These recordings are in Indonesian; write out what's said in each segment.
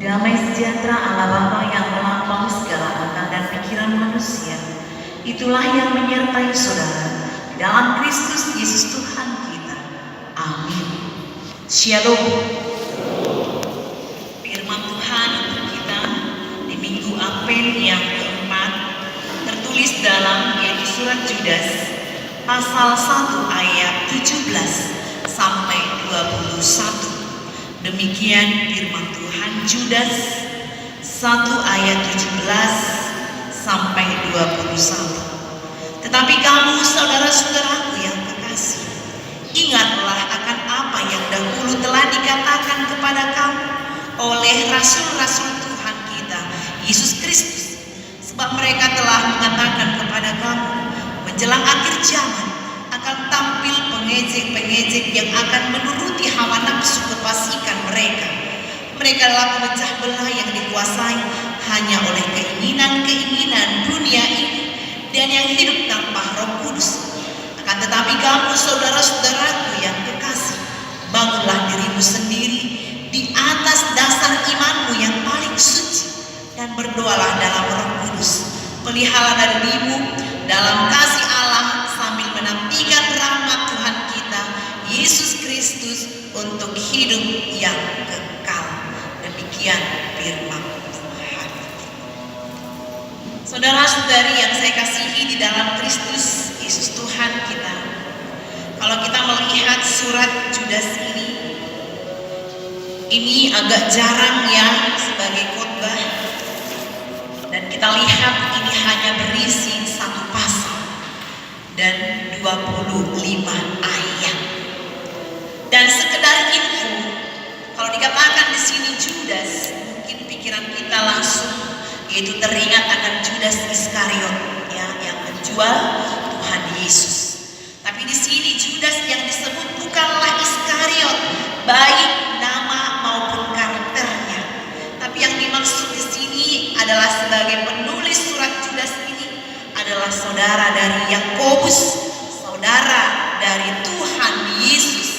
Damai sejahtera Allah Bapa yang melampaui segala akal dan pikiran manusia, itulah yang menyertai saudara dalam Kristus Yesus Tuhan kita. Amin. Shalom. Firman Tuhan untuk kita di Minggu Advent yang keempat tertulis dalam yaitu surat Judas pasal 1 ayat 17 sampai 21. Demikian firman Tuhan, Judas 1 ayat 17 sampai 21. Tetapi kamu saudara-saudaraku yang kekasih, ingatlah akan apa yang dahulu telah dikatakan kepada kamu oleh rasul-rasul Tuhan kita Yesus Kristus. Sebab mereka telah mengatakan kepada kamu menjelang akhir zaman akan tampil pengejek-pengejek yang akan menuruti hawa nafsu kefasikan mereka. Mereka adalah pemecah belah yang dikuasai hanya oleh keinginan-keinginan dunia ini dan yang hidup tanpa Roh Kudus. Akan tetapi kamu saudara-saudaraku yang kekasih, bangunlah dirimu sendiri di atas dasar imanmu yang paling suci dan berdoalah dalam Roh Kudus. Pelihara dirimu dalam kasih Allah sambil menantikan rahmat Tuhan kita Yesus Kristus untuk hidup yang kekal. Demikian firman Tuhan. Saudara-saudari yang saya kasihi di dalam Kristus Yesus Tuhan kita, kalau kita melihat surat Judas ini agak jarang ya sebagai khotbah, dan kita lihat ini hanya berisi satu pasal dan 25 ayat. Dan sekedar info, kalau dikatakan di sini Judas, mungkin pikiran kita langsung yaitu teringat akan Judas Iskariot ya, yang menjual Tuhan Yesus. Tapi di sini Judas yang disebut bukanlah Iskariot, baik nama maupun karakternya. Tapi yang dimaksud di sini adalah sebagai penulis surat Judas ini adalah saudara dari Yakobus, saudara dari Tuhan Yesus,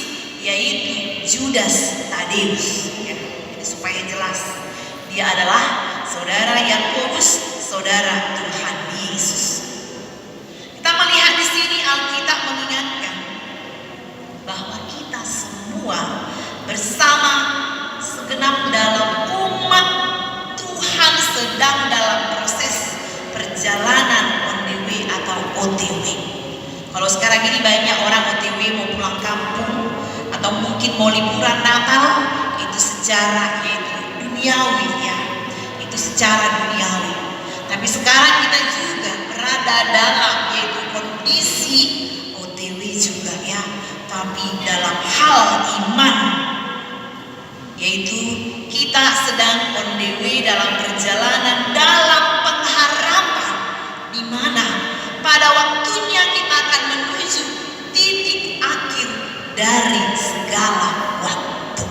yaitu Judas Tadeus. Ya, ini supaya jelas, dia adalah saudara Yakobus, saudara Tuhan Yesus. Kita melihat di sini Alkitab mengingatkan bahwa kita semua bersama segenap dalam umat Tuhan sedang dalam proses perjalanan on the way atau OTW. Kalau sekarang ini banyak orang OTW mau pulang kampung atau mungkin mau liburan Natal, itu secara yaitu duniawi ya, itu secara duniawi. Tapi sekarang kita juga berada dalam yaitu kondisi OTW juga ya, tapi dalam hal iman, yaitu kita sedang on the way dalam perjalanan dalam pengharapan di mana pada waktunya kita akan menuju titik akhir dari segala waktu.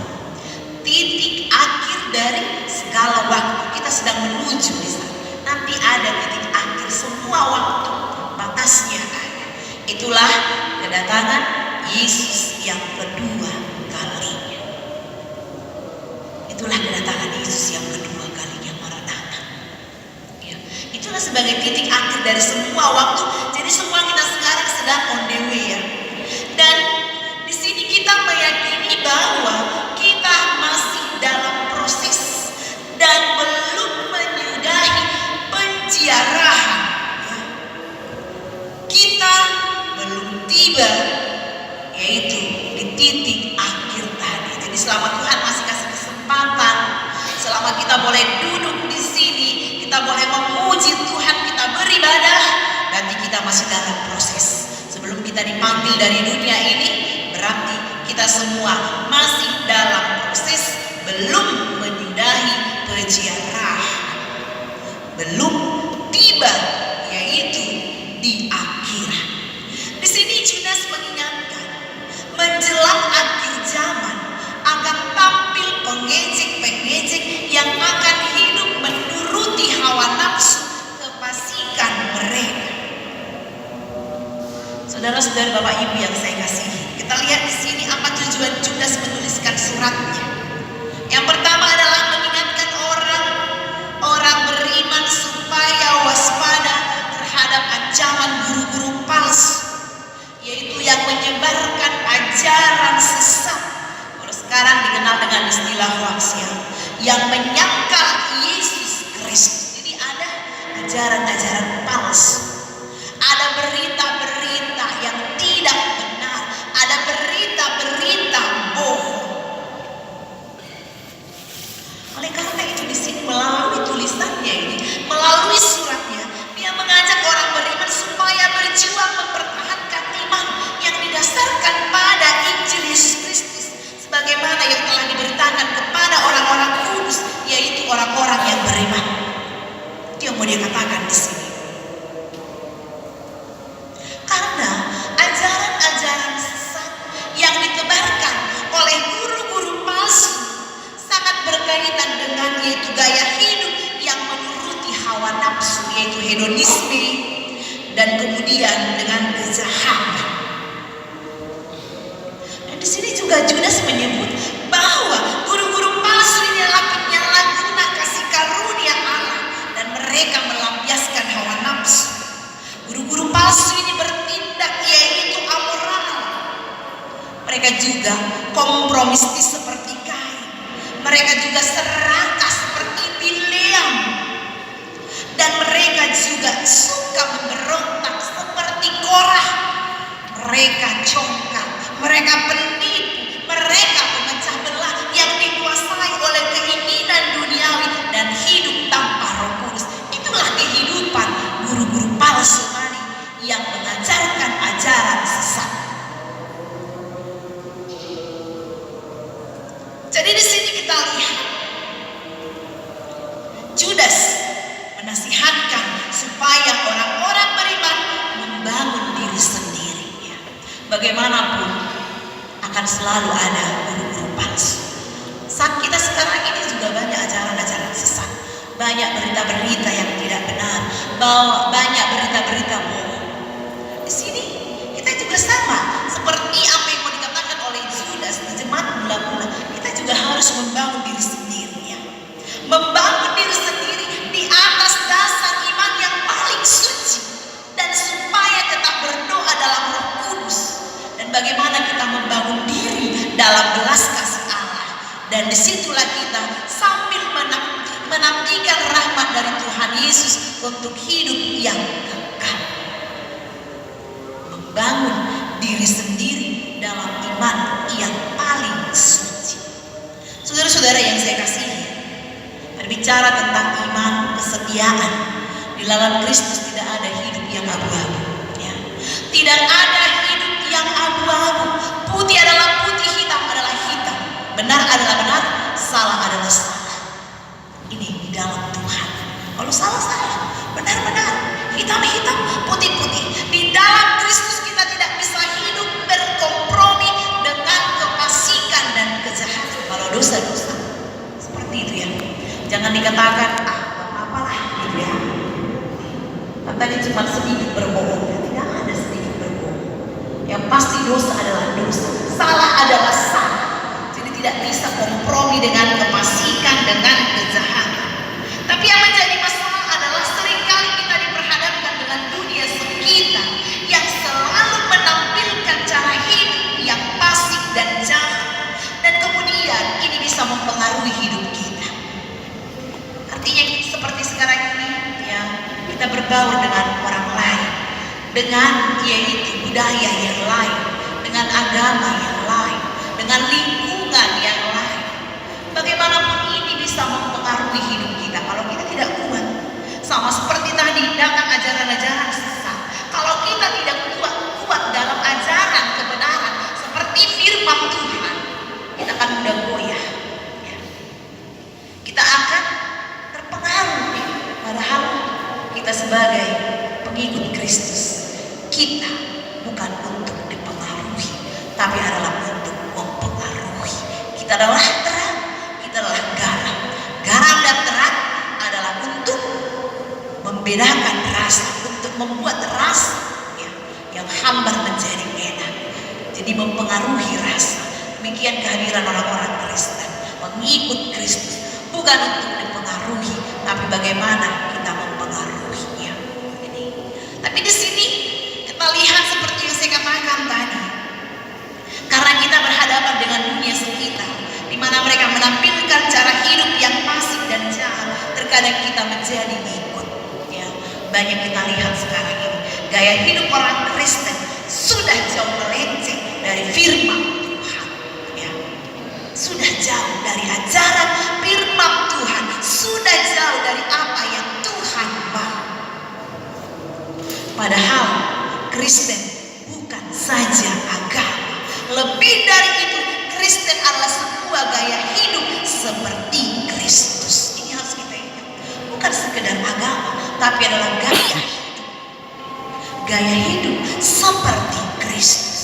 Titik akhir dari segala waktu kita sedang menuju di sana. Nanti ada titik akhir semua waktu, batasnya ada. Itulah kedatangan Yesus yang kedua kalinya. Itulah kedatangan Yesus yang kedua kalinya, Maranatha. Ya, itulah sebagai titik akhir dari semua waktu. Jadi semua kita sekarang sedang on the way ya. Dan di sini kita meyakini bahwa kita masih dalam proses dan belum menyudahi penziarahan. Ya. Kita belum tiba yaitu di titik akhir tadi. Jadi selama Tuhan masih kasih kesempatan, selama kita boleh duduk di sini, kita boleh memuji Tuhan, kita beribadah, berarti kita masih dalam proses. Sebelum kita dipanggil dari dunia ini, berarti kita semua masih dalam proses, belum menyudahi penziarahan, belum tiba yaitu di akhirat. Di sini Judas mengingatkan, menjelang akhir zaman akan tampil pengejek-pengejek yang akan hidup menuruti hawa nafsu kefasikan mereka. Saudara-saudara, Bapak Ibu yang saya kasihi, kita lihat di sini apa tujuan Judas menuliskan suratnya. Yang pertama adalah mengingatkan yang menyangkal Yesus Kristus. Jadi ada ajaran-ajaran palsu, ada berita-berita yang tidak benar, ada berita-berita bohong. Oleh karena itu di sini melalui tulisannya ini, melalui suratnya, dia mengajak orang beriman supaya berjuang mempertahankan iman yang didasarkan pada Injil Yesus Kristus, sebagaimana yang telah diberitakan kepada orang-orang kudus, yaitu orang-orang yang beriman. Itu yang mau dia katakan di sini. Karena ajaran-ajaran sesat yang ditebarkan oleh guru-guru palsu sangat berkaitan dengan yaitu gaya hidup yang menuruti hawa nafsu, yaitu hedonisme, dan kemudian dengan kejahatan. Dan di sini juga Judas menyebut bahwa guru-guru palsu ini adalah penyalahguna kasih karunia Allah dan mereka melampiaskan hawa nafsu. Guru-guru palsu ini bertindak yaitu amoral. Mereka juga kompromistis seperti Kain. Mereka juga serakah seperti Bileam. Dan mereka juga suka memberontak seperti Korah. Mereka congkak, mereka penipu, mereka pemecah belah yang dikuasai oleh keinginan duniawi dan hidup tanpa Roh Kudus. Itulah kehidupan guru-guru palsu tadi yang mengajarkan ajaran sesat. Jadi di sini kita lihat Judas menasihatkan supaya orang-orang beriman membangun diri sendiri. Ya. Bagaimanapun akan selalu ada guru-guru palsu. Saat kita sekarang ini juga banyak ajaran-ajaran sesat, banyak berita-berita yang tidak benar, banyak berita-berita bohong. Di sini kita juga sama seperti apa yang mau dikatakan oleh Judas di jemaat mula-mula. Kita juga harus membangun diri sendiri, ya. Membangun diri sendiri di atas dasar iman yang paling suci, dan supaya tetap berdoa dalam Roh Kudus. Dan bagaimana kita membangun diri dalam belas kasih Allah. Dan disitulah kita sambil menantikan rahmat dari Tuhan Yesus untuk hidup yang kekal. Membangun diri sendiri dalam iman yang paling suci. Saudara-saudara yang saya kasihi, berbicara tentang iman, kesetiaan, di dalam Kristus tidak ada hidup yang abu-abu, ya. Tidak ada hidup yang abu-abu. Putih adalah putih, hitam adalah hitam. Benar adalah benar, salah adalah salah. Ini di dalam Tuhan. Kalau salah, benar-benar, hitam-hitam, putih-putih. Di dalam Kristus kita tidak bisa hidup berkompromi dengan kefasikan dan kejahatan. Kalau dosa-dosa seperti itu, ya. Jangan dikatakan apa-apalah gitu, ya. Tadi cuma sedikit berbohong. Tidak ada sedikit berbohong. Yang pasti dosa adalah dosa, salah adalah salah. Jadi tidak bisa kompromi dengan kefasikan, dengan kejahatan. Tapi yang menjadi masalah adalah seringkali kita diperhadapkan dengan dunia sekitar yang selalu menampilkan cara hidup yang fasik dan jahat. Dan kemudian ini bisa mempengaruhi hidup kita. Artinya seperti sekarang ini, ya, kita berbaur dengan orang lain, dengan yaitu budaya yang lain, dengan agama yang lain, dengan lingkungan yang lain. Bagaimanapun ini bisa mempengaruhi hidup kita kalau kita tidak kuat. Sama seperti tadi datang ajaran-ajaran sesat. Kalau kita tidak kuat dalam ajaran kebenaran seperti firman Tuhan, kita akan mudah goyah, ya. Kita akan terpengaruh. Padahal kita sebagai pengikut Kristus, kita bukan untuk dipengaruhi, tapi adalah untuk mempengaruhi. Kita adalah terang, kita adalah garam. Garam dan terang adalah untuk membedakan rasa, untuk membuat rasa, ya, yang hambar menjadi enak. Jadi mempengaruhi rasa. Demikian kehadiran orang-orang Kristen, mengikut Kristus, bukan untuk dipengaruhi, tapi bagaimana kita mempengaruhinya. Ini. Tapi di sini kita lihat seperti yang saya katakan tadi, karena kita berhadapan dengan dunia sekitar, di mana mereka menampilkan cara hidup yang kadang kita menjadi ikut. Ya, banyak kita lihat sekarang ini gaya hidup orang Kristen sudah jauh melenceng dari firman Tuhan. Ya, sudah jauh dari ajaran firman Tuhan, sudah jauh dari apa yang Tuhan mau. Padahal Kristen bukan saja agama, lebih dari itu Kristen adalah sebuah gaya hidup seperti Kristus. Ini harus kita ingat, bukan sekedar agama, tapi adalah gaya hidup. Gaya hidup seperti Kristus.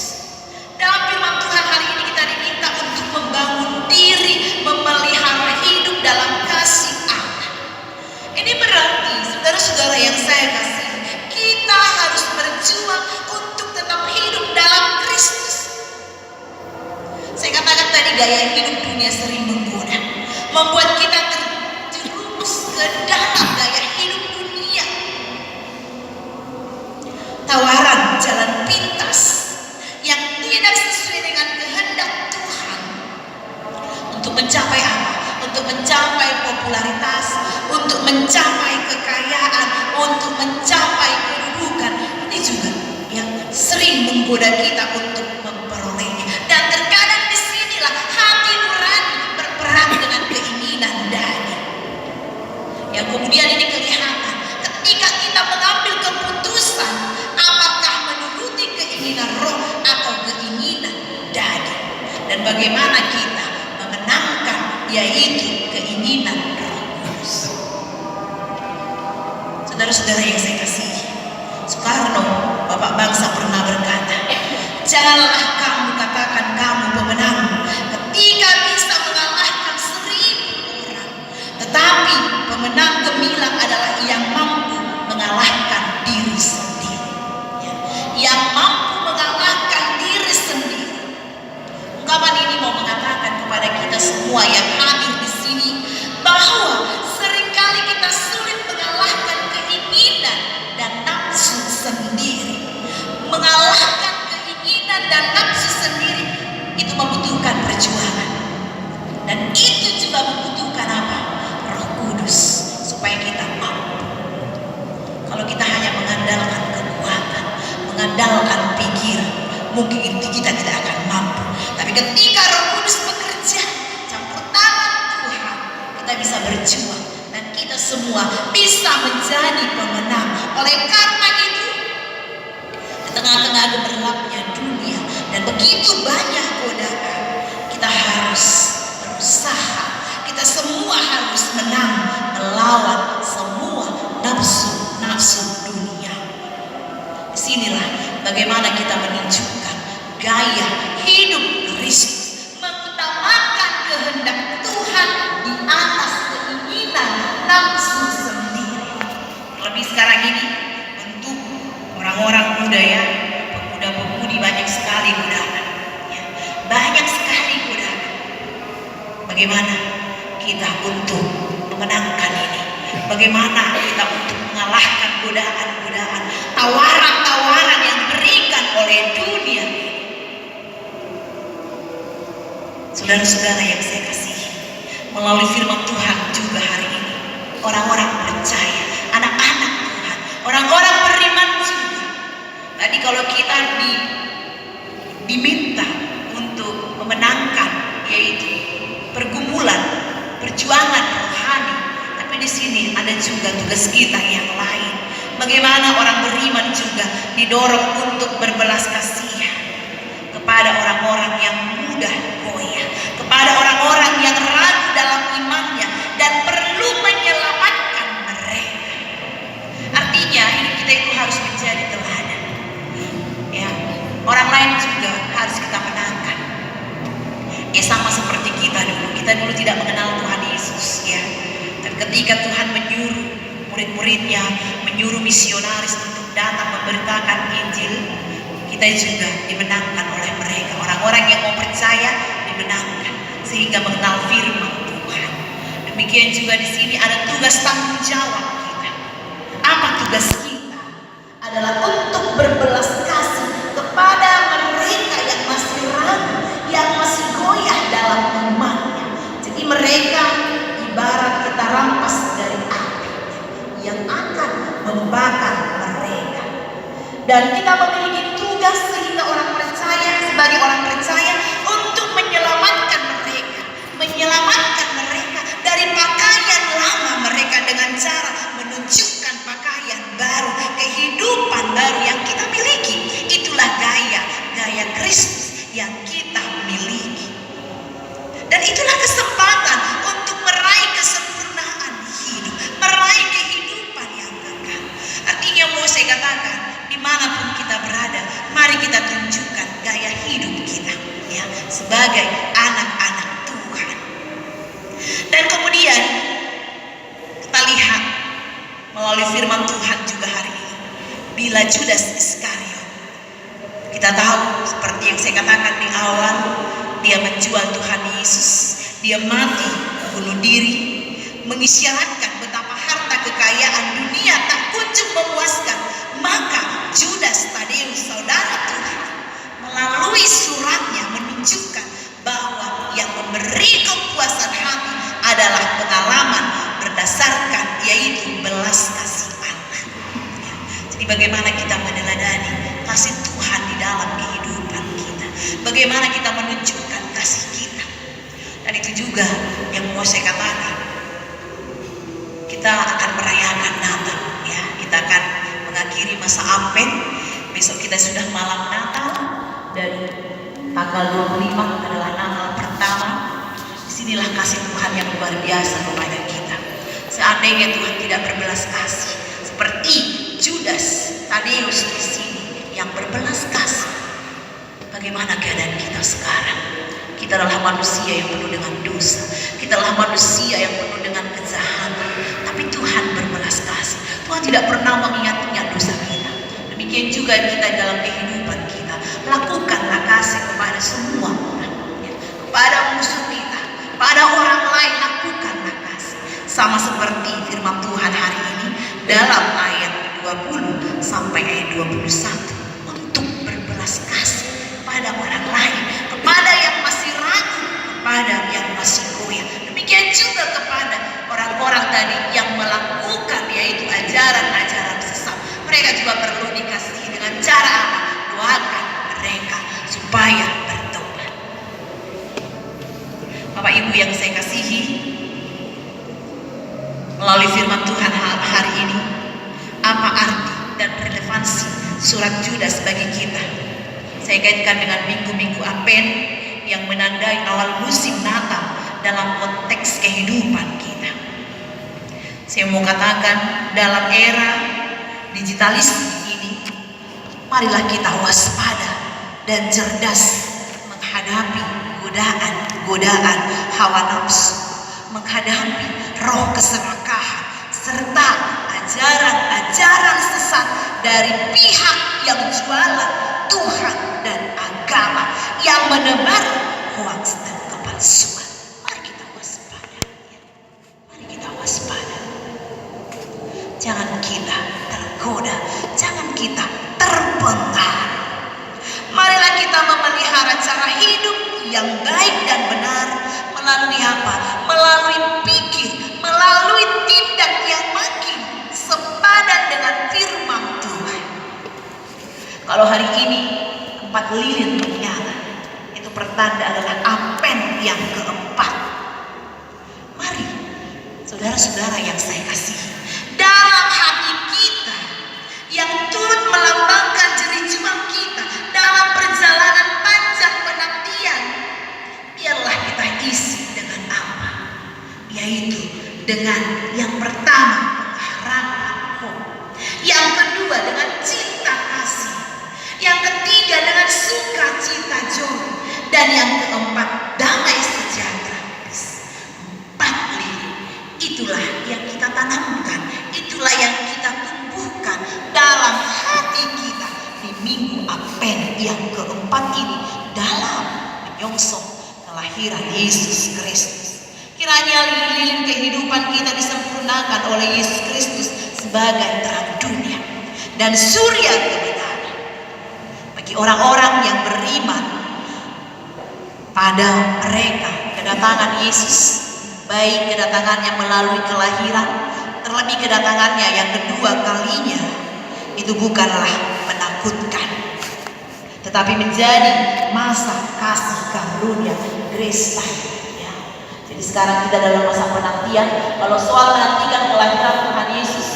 Dalam firman Tuhan hari ini kita diminta untuk membangun diri, memelihara hidup dalam kasih Allah. Ini berarti saudara-saudara yang saya kasih, kita harus berjuang untuk tetap hidup dalam Kristus. Saya katakan tadi gaya hidup dunia sering menggoda, membuat kita terjerumus ke dalam gaya hidup dunia. Tawaran jalan pintas yang tidak sesuai dengan kehendak Tuhan untuk mencapai apa? Untuk mencapai popularitas, untuk mencapai kekayaan, untuk mencapai kedudukan. Ini juga yang sering menggoda kita untuk memperolehnya. Dan terkadang disinilah hati nurani berperang dengan keinginan daging. Yang kemudian ini kelihatan ketika kita mengambil keputusan apakah menuruti keinginan roh atau keinginan daging. Dan bagaimana kita memenangkan yaitu keinginan Roh Kudus. Saudara-saudara yang saya kasihi, Soekarno, Bapak bangsa pernah berkata, janganlah kamu katakan kamu pemenang ketika bisa mengalahkan 1000 orang. Tetapi pemenang gemilang adalah yang mampu mengalahkan diri sendiri. Ya, yang mampu mengalahkan diri sendiri. Ungkapan ini mau mengatakan kepada kita semua yang hadir di sini bahwa seringkali kita sulit mengalahkan keinginan dan nafsu sendiri. Mengalahkan keinginan dan nafsu sendiri itu membutuhkan perjuangan. Dan itu juga membutuhkan apa? Roh Kudus supaya kita mampu. Kalau kita hanya mengandalkan kekuatan, mengandalkan pikiran, mungkin itu kita tidak akan mampu. Tapi ketika Roh Kudus bekerja, campur tangan Tuhan, kita bisa berjuang dan kita semua bisa menjadi pemenang. Oleh karena itu, di tengah-tengah gemerlapnya dunia dan begitu banyak godaan, kita harus berusaha. Kita semua harus menang melawan semua nafsu dunia. Disinilah bagaimana kita menunjukkan gaya hidup Kristus, mengutamakan kehendak Tuhan di atas keinginan nafsu sendiri. Lebih sekarang ini untuk orang-orang muda ya, pemuda-pemudi banyak sekali godaan. Ya, banyak sekali godaan. Bagaimana kita untuk memenangkan ini? Bagaimana kita untuk mengalahkan godaan-godaan, tawaran-tawaran yang diberikan oleh dunia? Saudara-saudara yang saya kasihi, melalui firman Tuhan juga hari ini, orang-orang percaya, anak-anak Tuhan, orang-orang beriman juga. Tadi kalau kita diminta untuk memenangkan yaitu pergumulan, perjuangan rohani, tapi di sini ada juga tugas kita yang lain. Bagaimana orang beriman juga didorong untuk berbelas kasihan kepada orang-orang yang mudah goyah, kepada orang-orang yang ragu dalam imannya dan perlu menyelamatkan mereka. Artinya hidup kita itu harus menjadi teladan. Ya, orang lain juga harus kita menangkan. Ya sama seperti kita dulu tidak mengenal Tuhan Yesus ya. Dan ketika Tuhan menyuruh murid-muridnya, menyuruh misionaris untuk datang memberitakan Injil, kita juga dimenangkan oleh mereka. Orang-orang yang mau percaya dimenangkan sehingga mengenal firman Tuhan. Demikian juga di sini ada tugas tanggung jawab kita. Apa tugas kita? Adalah untuk berbelas kasih kepada mereka yang masih ragu, yang masih goyah dalam imannya. Jadi mereka ibarat kita rampas dari api. Dan kita memiliki tugas sehingga orang percaya, sebagai orang percaya, untuk menyelamatkan mereka dari pakaian lama mereka dengan cara menunjukkan pakaian baru, kehidupan baru yang kita miliki. Itulah gaya Kristus yang kita miliki. Dan itulah kesempatan untuk meraih kesempurnaan hidup, meraih kehidupan yang kekal. Artinya mau saya katakan, dimanapun kita berada, mari kita tunjukkan gaya hidup kita, ya, sebagai anak-anak Tuhan. Dan kemudian kita lihat melalui firman Tuhan juga hari ini, bila Judas Iskariot, kita tahu seperti yang saya katakan di awal, dia menjual Tuhan Yesus, dia mati bunuh diri, mengisyaratkan betapa harta kekayaan dunia tak kunjung memuaskan. Maka Judas Tadeus, saudara Tuhan, melalui suratnya menunjukkan bahwa yang memberi kepuasan hati adalah pengalaman berdasarkan yaitu belas kasihan. Jadi bagaimana kita meneladani kasih Tuhan di dalam kehidupan kita, bagaimana kita menunjukkan kasih kita. Dan itu juga yang mau saya katakan, kita akan merayakan Natal, ya, kita akan mengakhiri masa Advent. Besok kita sudah malam Natal dan tanggal 25 adalah Natal pertama. Disinilah kasih Tuhan yang luar biasa kepada kita. Seandainya Tuhan tidak berbelas kasih seperti Judas Tadeus di sini yang berbelas kasih, bagaimana keadaan kita sekarang? Kita adalah manusia yang penuh dengan dosa, kita adalah manusia yang penuh dengan kejahatan, tapi Tuhan berbelas kasih. Tuhan tidak pernah mengingat-ingat dosa kita. Demikian juga kita dalam kehidupan kita, lakukanlah kasih kepada semua orang, ya, kepada musuh kita, pada orang lain, lakukanlah kasih. Sama seperti firman Tuhan hari ini dalam ayat 20 sampai ayat 21, untuk berbelas kasih pada orang lain, kepada yang masih ragu, kepada yang masih goyah. Demikian juga kepada orang-orang tadi yang melakukan yaitu ajaran-ajaran sesat. Mereka juga perlu dikasihi dengan cara apa? Doakan mereka supaya bertobat. Bapak Ibu yang saya kasihi, melalui firman Tuhan hari ini, apa arti dan relevansi surat Judas bagi kita? Saya kaitkan dengan minggu-minggu Advent yang menandai awal musim Natal dalam konteks kehidupan kita. Saya mau katakan, dalam era digitalisme ini, marilah kita waspada dan cerdas menghadapi godaan hawa nafsu, menghadapi roh keserakahan, serta ajaran-ajaran sesat dari pihak yang jualan Tuhan dan agama, yang menebar hoaks dan kepalsuan. Mari kita waspada, ya. Mari kita waspada. Jangan kita tergoda, jangan kita terpengaruh. Marilah kita memelihara cara hidup yang baik dan benar melalui apa? Melalui pikir, melalui tindak yang makin sepadan dengan firman Tuhan. Kalau hari ini 4 lilin menyala, itu pertanda adalah Advent yang keempat. Mari, saudara-saudara yang saya kasihi, dalam hati kita yang turut melambangkan jerih juang kita dalam perjalanan panjang penantian, biarlah kita isi dengan apa? Yaitu dengan yang pertama, harapan, hope. Yang kedua, dengan cinta kasih. Yang ketiga, dengan sukacita joy. Dan yang keempat, damai sejahtera. 4 lilin. Itulah yang kita tanamkan, itulah yang kita tumbuhkan dalam hati kita di minggu Advent yang keempat ini, dalam menyongsong kelahiran Yesus Kristus. Kiranya lilin kehidupan kita disempurnakan oleh Yesus Kristus sebagai terang dunia dan surya kebenaran bagi orang-orang yang beriman pada mereka. Kedatangan Yesus, baik kedatangannya melalui kelahiran, terlebih kedatangannya yang kedua kalinya, itu bukanlah penampilan menakutkan, tetapi menjadi masa kasih karunia, grace time. Ya. Jadi sekarang kita dalam masa penantian. Kalau soal menantikan kelahiran Tuhan Yesus,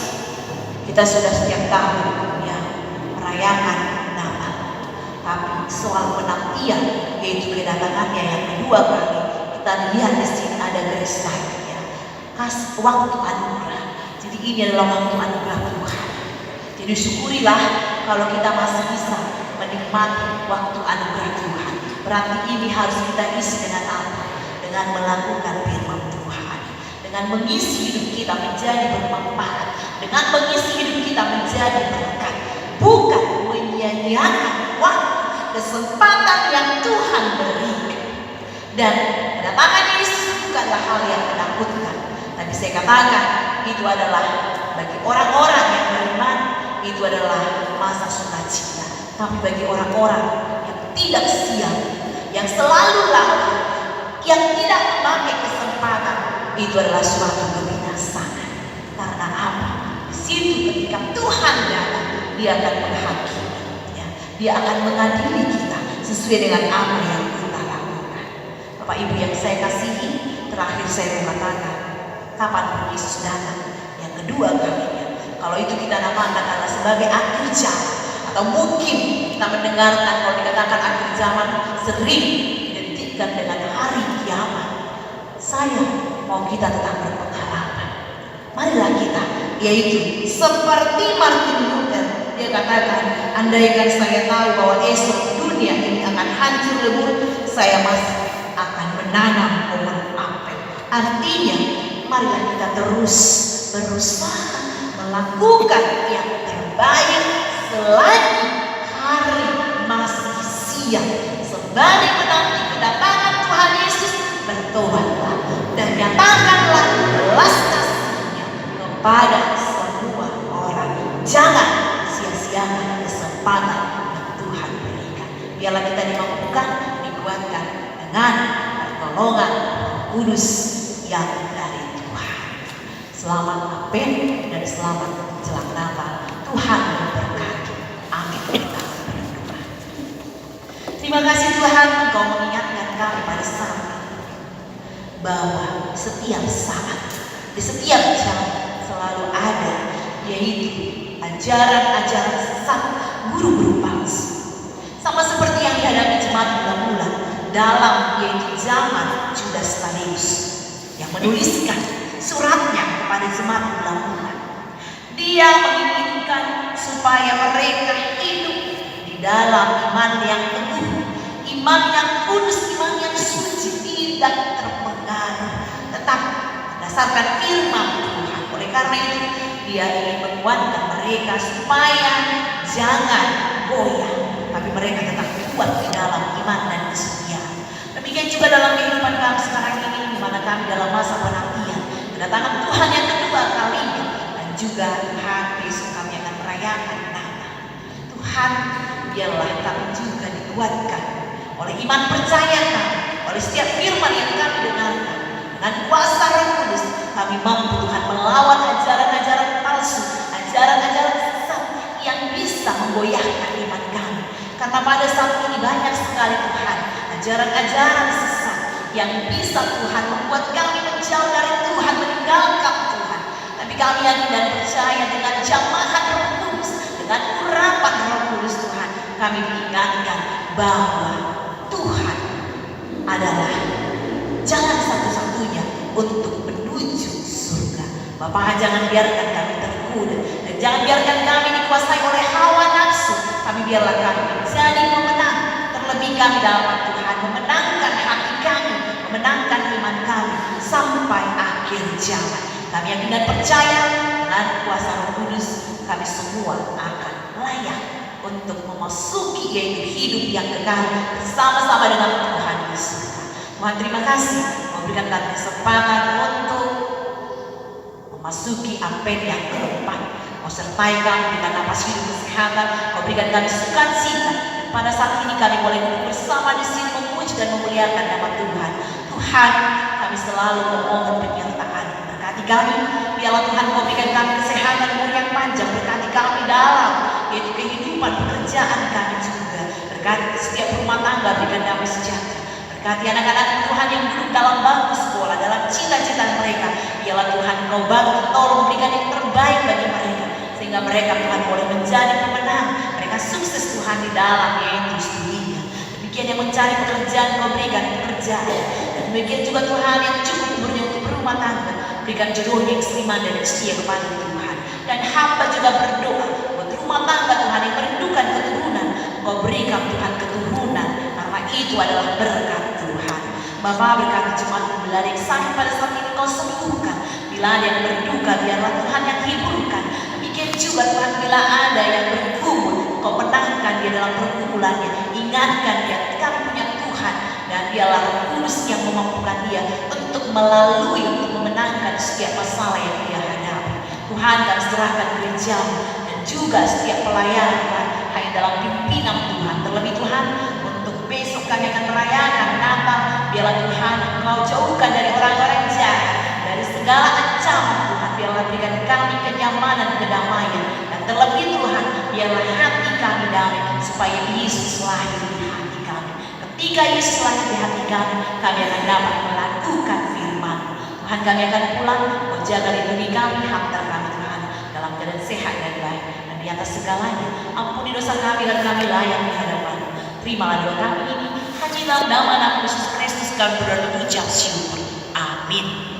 kita sudah setiap tahun ya merayakan Natal. Tapi soal penantian, yaitu kedatangannya yang kedua kali, kita lihat di sini ada grace time, ya. Waktu anugerah. Jadi ini adalah waktu anugerah Tuhan. Jadi syukurilah kalau kita masih bisa menikmati waktu anugerah Tuhan. Berarti ini harus kita isi dengan apa? Dengan melakukan firman Tuhan, dengan mengisi hidup kita menjadi bermanfaat, dengan mengisi hidup kita menjadi berkat, bukan menyia-nyiakan waktu kesempatan yang Tuhan berikan. Dan kedatangan Yesus bukanlah hal yang menakutkan. Tadi saya katakan itu adalah bagi orang-orang yang beriman, itu adalah masa sukacita. Tapi bagi orang-orang yang tidak siap, yang selalu lalai, yang tidak memakai kesempatan, itu adalah suatu kebinasaan. Karena apa? Di situ ketika Tuhan datang, Dia akan menghakimi, ya. Dia akan mengadili kita sesuai dengan apa yang kita lakukan. Bapak Ibu yang saya kasihi, terakhir saya mengatakan, kapan Yesus datang yang kedua kalinya, kalau itu kita namakan adalah sebagai akhir zaman, atau mungkin kita mendengarkan kalau dikatakan akhir zaman sering identikkan dengan hari kiamat. Saya mau kita tetap berpengalaman. Marilah kita, yaitu seperti Martin Luther, dia katakan, andaikan saya tahu bahwa esok dunia ini akan hancur lebur, saya masih akan menanam pohon apel. Artinya, marilah kita terus berusaha melakukan yang terbaik selagi hari masih siang, sembari menanti kedatangan Tuhan Yesus. Bertobatlah dan nyatakanlah belas kasihnya kepada semua orang. Jangan sia-siakan kesempatan yang Tuhan berikan. Biarlah kita dimampukan, dikuatkan dengan pertolongan kudus yang dari Tuhan. Selamat Advent dan selamat menjelang Natal. Tuhan memberkati. Amin. Kita berdoa. Terima kasih Tuhan, Engkau mengingatkan kami pada saat ini bahwa setiap saat, di setiap jam selalu ada, yaitu ajaran-ajaran sesat, guru-guru palsu. Sama seperti yang dihadapi jemaat mula-mula dalam yaitu zaman Judas Tadeus yang menuliskan suratnya kepada jemaat mula-mula. Dia menginginkan supaya mereka hidup di dalam iman yang teguh, iman yang kudus, iman yang suci, tidak terpengaruh, tetap berdasarkan firman Tuhan. Oleh karena itu, dia ingin menguatkan mereka supaya jangan goyah, tapi mereka tetap kuat di dalam iman dan kesetiaan. Demikian juga dalam kehidupan kami sekarang ini, di mana kami dalam masa penantian kedatangan Tuhan yang kedua kalinya, dan juga Tuhan besok kami akan merayakan Natal. Tuhan, biarlah kami juga dikuatkan oleh iman percaya kami, oleh setiap firman yang kami dengarkan. Dengan kuasa Roh Kudus kami mampu Tuhan melawan ajaran-ajaran palsu, ajaran-ajaran sesat yang bisa menggoyahkan iman kami. Karena pada saat ini banyak sekali Tuhan ajaran-ajaran sesat yang bisa Tuhan membuat kami menjauh dari Tuhan, meninggalkan Tuhan. Tapi kami yakin dan percaya dengan jamahan Roh Kudus, dengan urapan Roh Kudus Tuhan, kami diingatkan bahwa Tuhan adalah jalan satu-satunya untuk menuju surga. Bapak, jangan biarkan kami tergoda, dan jangan biarkan kami dikuasai oleh hawa nafsu. Tapi biarlah kami menjadi pemenang. Terlebih kami dalam Tuhan memenangkan hati kami, memenangkan iman kami sampai akhir zaman. Kami yakin dan percaya dengan kuasa Roh Kudus kami semua akan layak untuk memasuki yaitu hidup yang kekal bersama-sama dengan Tuhan Yesus. Tuhan, terima kasih memberikan kami kesempatan untuk memasuki Advent yang keempat. Kau sertai kami dengan napas hidup kesehatan. Kau berikan kami sukacita. Pada saat ini kami boleh duduk bersama di sini memuji dan memuliakan nama Tuhan. Tuhan, kami selalu memohon penyertaan. Berkati kami, biarlah Tuhan kau berikan kami kesehatan umur yang panjang. Berkati kami dalam yaitu kehidupan pekerjaan kami juga. Berkati setiap rumah tangga, berikan damai sejahtera. Berkati anak-anak Tuhan yang duduk dalam bangku sekolah, dalam cita-cita mereka. Biarlah Tuhan Engkau bantu, tolong berikan yang terbaik bagi mereka, sehingga mereka Tuhan boleh menjadi pemenang. Mereka sukses Tuhan di dalam yaitu studinya. Demikian yang mencari pekerjaan, Kau berikan pekerjaan. Dan demikian juga Tuhan yang cukup umurnya untuk berumah tangga, berikan jodohnya yang seiman dan setia kepada Tuhan. Dan hamba juga berdoa buat rumah tangga Tuhan yang merindukan keturunan, Kau berikan Tuhan keturunan, karena itu adalah berkat Tuhan. Bapa, berkati jemaat pembelai yang sakit pada saat ini Kau sembuhkan. Bila ada yang berduka, biarlah Tuhan yang hiburkan. Demikian juga Tuhan, bila ada yang bergumul, Kau menangkan dia dalam pergumulannya. Ingatkan dia, kami punya Tuhan, dan dialah Roh Kudus yang memampukan dia untuk melalui, untuk memenangkan setiap masalah yang dia hadapi. Tuhan, kami serahkan gerejamu dan juga setiap pelayanan Tuhan hanya dalam pimpinan Tuhan. Terlebih Tuhan, untuk besok kami akan merayakan Natal. Biarlah Tuhan Engkau jauhkan dari orang-orang jahat, dari segala ancaman Tuhan. Biarlah berikan kami kenyamanan, kedamaian. Dan terlebih Tuhan, biarlah hati kami damai, supaya Yesus lahir di hati kami. Ketika Yesus lahir di hati kami akan dapat melakukan firman. Tuhan, kami akan pulang, Kau jaga lindungi kami, hantar kami Tuhan dalam keadaan sehat dan baik. Dan di atas segalanya, ampuni dosa kami dan kami layak di hadapan-Mu. Terimalah doa kami ini hanya dalam nama Yesus Kristus kami berdoa dan mengucap syukur. Amin.